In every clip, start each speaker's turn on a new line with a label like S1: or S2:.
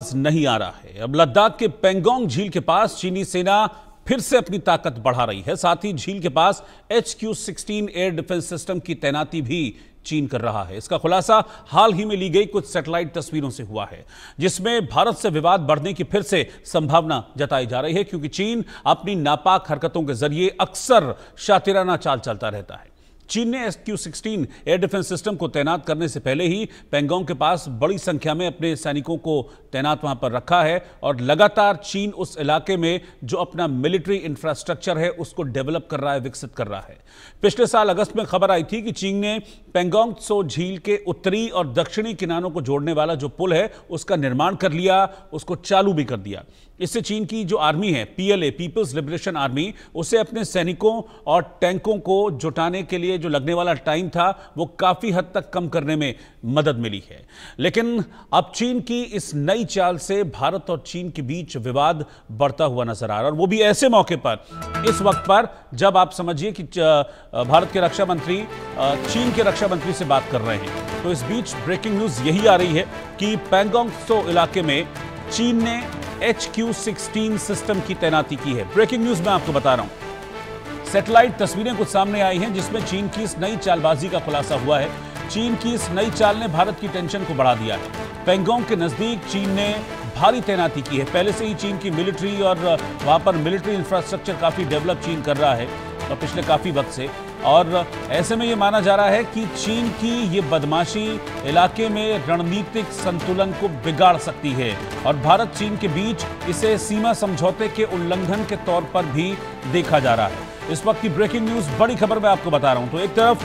S1: नहीं आ रहा है। अब लद्दाख के पेंगोंग झील के पास चीनी सेना फिर से अपनी ताकत बढ़ा रही है। साथ ही झील के पास HQ-16 एयर डिफेंस सिस्टम की तैनाती भी चीन कर रहा है। इसका खुलासा हाल ही में ली गई कुछ सैटेलाइट तस्वीरों से हुआ है, जिसमें भारत से विवाद बढ़ने की फिर से संभावना जताई जा रही है, क्योंकि चीन अपनी नापाक हरकतों के जरिए अक्सर शातिराना चाल चलता रहता है। चीन ने HQ-16 एयर डिफेंस सिस्टम को तैनात करने से पहले ही पेंगोंग के पास बड़ी संख्या में अपने सैनिकों को तैनात वहां पर रखा है और लगातार चीन उस इलाके में जो अपना मिलिट्री इंफ्रास्ट्रक्चर है उसको डेवलप कर रहा है, विकसित कर रहा है। पिछले साल अगस्त में खबर आई थी कि चीन ने पेंगोंग त्सो झील के उत्तरी और दक्षिणी किनारों को जोड़ने वाला जो पुल है उसका निर्माण कर लिया, उसको चालू भी कर दिया। इससे चीन की जो आर्मी है, PLA पीपल्स लिबरेशन आर्मी, उसे अपने सैनिकों और टैंकों को जुटाने के लिए जो लगने वाला टाइम था वो काफी हद तक कम करने में मदद मिली है। लेकिन अब चीन की इस नई चाल से भारत और चीन के बीच विवाद बढ़ता हुआ नजर आ रहा है, और वो भी ऐसे मौके पर, इस वक्त पर जब आप समझिए कि भारत के रक्षा मंत्री चीन के रक्षा मंत्री से बात कर रहे हैं। तो इस बीच ब्रेकिंग न्यूज यही आ रही है कि पेंगोंग त्सो इलाके में चीन ने HQ-16 सिस्टम की तैनाती की है। ब्रेकिंग न्यूज में आपको बता रहा हूं, सैटेलाइट तस्वीरें कुछ सामने आई हैं जिसमें चीन की इस नई चालबाजी का खुलासा हुआ है। चीन की इस नई चाल ने भारत की टेंशन को बढ़ा दिया है। पेंगोंग के नजदीक चीन ने भारी तैनाती की है। पहले से ही चीन की मिलिट्री और वहां पर मिलिट्री इंफ्रास्ट्रक्चर काफी डेवलप चीन कर रहा है और पिछले काफी वक्त से, और ऐसे में यह माना जा रहा है कि चीन की ये बदमाशी इलाके में रणनीतिक संतुलन को बिगाड़ सकती है और भारत चीन के बीच इसे सीमा समझौते के उल्लंघन के तौर पर भी देखा जा रहा है। इस वक्त की ब्रेकिंग न्यूज, बड़ी खबर मैं आपको बता रहा हूं। तो एक तरफ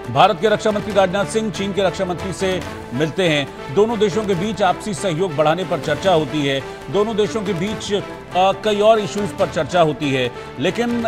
S1: भारत के रक्षा मंत्री राजनाथ सिंह चीन के रक्षा मंत्री से मिलते हैं। दोनों देशों के बीच आपसी सहयोग बढ़ाने पर चर्चा होती है। दोनों देशों के बीच कई और इश्यूज पर चर्चा होती है, लेकिन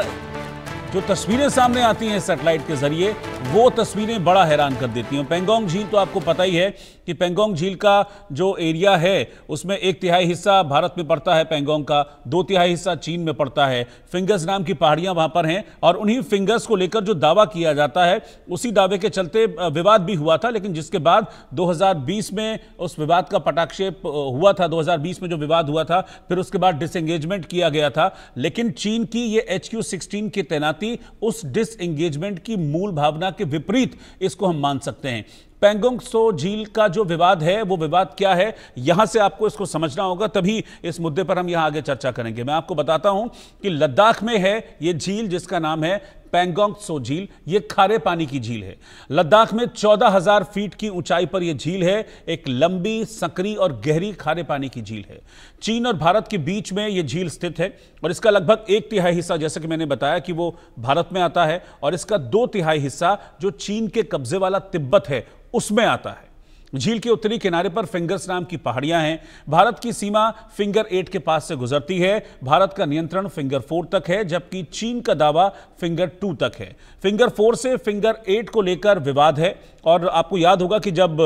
S1: जो तस्वीरें सामने आती हैं सैटेलाइट के जरिए, वो तस्वीरें बड़ा हैरान कर देती हैं। पेंगोंग झील तो आपको पता ही है कि पेंगोंग झील का जो एरिया है उसमें 1/3 हिस्सा भारत में पड़ता है पेंगोंग का, 2/3 हिस्सा चीन में पड़ता है। फिंगर्स नाम की पहाड़ियां वहां पर हैं और उन्हीं फिंगर्स को लेकर जो दावा किया जाता है उसी दावे के चलते विवाद भी हुआ था, लेकिन जिसके बाद 2020 में उस विवाद का पटाक्षेप हुआ था। 2020 में जो विवाद हुआ था, फिर उसके बाद डिसएंगेजमेंट किया गया था। लेकिन चीन की ये HQ-16 की तैनाती उस डिसएंगेजमेंट की मूल भावना के विपरीत इसको हम मान सकते हैं। पेंगोंग त्सो झील का जो विवाद है वो विवाद क्या है, यहां से आपको इसको समझना होगा, तभी इस मुद्दे पर हम यहां आगे चर्चा करेंगे। मैं आपको बताता हूं कि लद्दाख में है ये झील जिसका नाम है पेंगोंग त्सो झील। ये खारे पानी की झील है। लद्दाख में 14,000 फीट की ऊंचाई पर यह झील है। एक लंबी, सकरी और गहरी खारे पानी की झील है। चीन और भारत के बीच में यह झील स्थित है और इसका लगभग 1/3 हिस्सा, जैसे कि मैंने बताया, कि वो भारत में आता है और इसका 2/3 हिस्सा जो चीन के कब्जे वाला तिब्बत है उसमें आता है। झील के उत्तरी किनारे पर फिंगर्स नाम की पहाड़ियां हैं। भारत की सीमा फिंगर 8 के पास से गुजरती है। भारत का नियंत्रण फिंगर 4 तक है, जबकि चीन का दावा फिंगर 2 तक है। फिंगर 4 से फिंगर 8 को लेकर विवाद है, और आपको याद होगा कि जब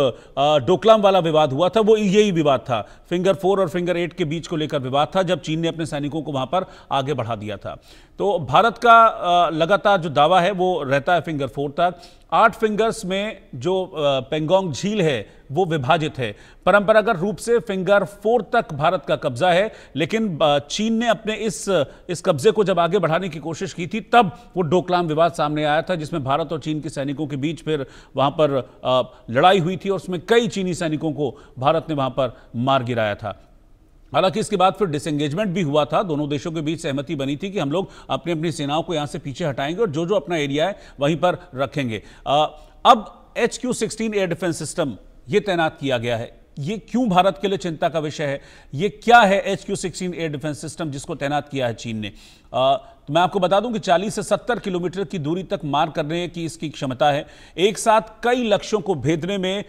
S1: डोकलाम वाला विवाद हुआ था वो यही विवाद था। फिंगर 4 और फिंगर 8 के बीच को लेकर विवाद था, जब चीन ने अपने सैनिकों को वहां पर आगे बढ़ा दिया था। तो भारत का लगातार जो दावा है वो रहता है फिंगर 4 तक। 8 फिंगर्स में जो पेंगोंग झील है वो विभाजित है। परंपरागत रूप से फिंगर 4 तक भारत का कब्जा है, लेकिन चीन ने अपने इस कब्जे को जब आगे बढ़ाने की कोशिश की थी तब वो डोकलाम विवाद सामने आया था, जिसमें भारत और चीन के सैनिकों के बीच फिर वहां पर लड़ाई हुई थी और उसमें कई चीनी सैनिकों को भारत ने वहां पर मार गिराया था। हालांकि इसके बाद फिर डिसएंगेजमेंट भी हुआ था। दोनों देशों के बीच सहमति बनी थी कि हम लोग अपनी अपनी सेनाओं को यहां से पीछे हटाएंगे और जो जो अपना एरिया है वहीं पर रखेंगे। अब HQ-16 एयर डिफेंस सिस्टम ये तैनात किया गया है। ये क्यों भारत के लिए चिंता का विषय है? ये क्या है HQ-16 एयर डिफेंस सिस्टम जिसको तैनात किया है चीन ने? तो मैं आपको बता दूं कि 40 से 70 किलोमीटर की दूरी तक मार करने की इसकी क्षमता है। एक साथ कई लक्ष्यों को भेदने में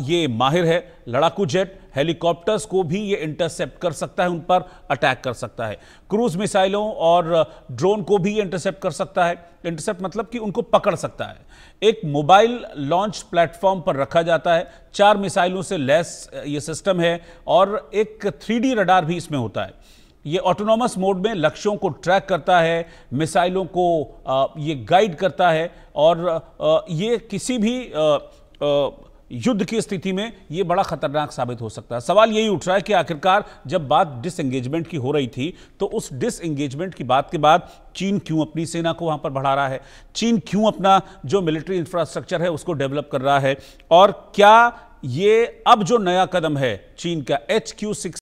S1: ये माहिर है। लड़ाकू जेट, हेलीकॉप्टर्स को भी ये इंटरसेप्ट कर सकता है, उन पर अटैक कर सकता है। क्रूज मिसाइलों और ड्रोन को भी ये इंटरसेप्ट कर सकता है। इंटरसेप्ट मतलब कि उनको पकड़ सकता है। एक मोबाइल लॉन्च प्लेटफॉर्म पर रखा जाता है। 4 मिसाइलों से लैस ये सिस्टम है और एक 3D रडार भी इसमें होता है। ये ऑटोनॉमस मोड में लक्ष्यों को ट्रैक करता है, मिसाइलों को ये गाइड करता है और ये किसी भी युद्ध की स्थिति में यह बड़ा खतरनाक साबित हो सकता है। सवाल यही उठ रहा है कि आखिरकार जब बात डिसएंगेजमेंट की हो रही थी तो उस डिसएंगेजमेंट की बात के बाद चीन क्यों अपनी सेना को वहां पर बढ़ा रहा है, चीन क्यों अपना जो मिलिट्री इंफ्रास्ट्रक्चर है उसको डेवलप कर रहा है, और क्या ये अब जो नया कदम है चीन का HQ-6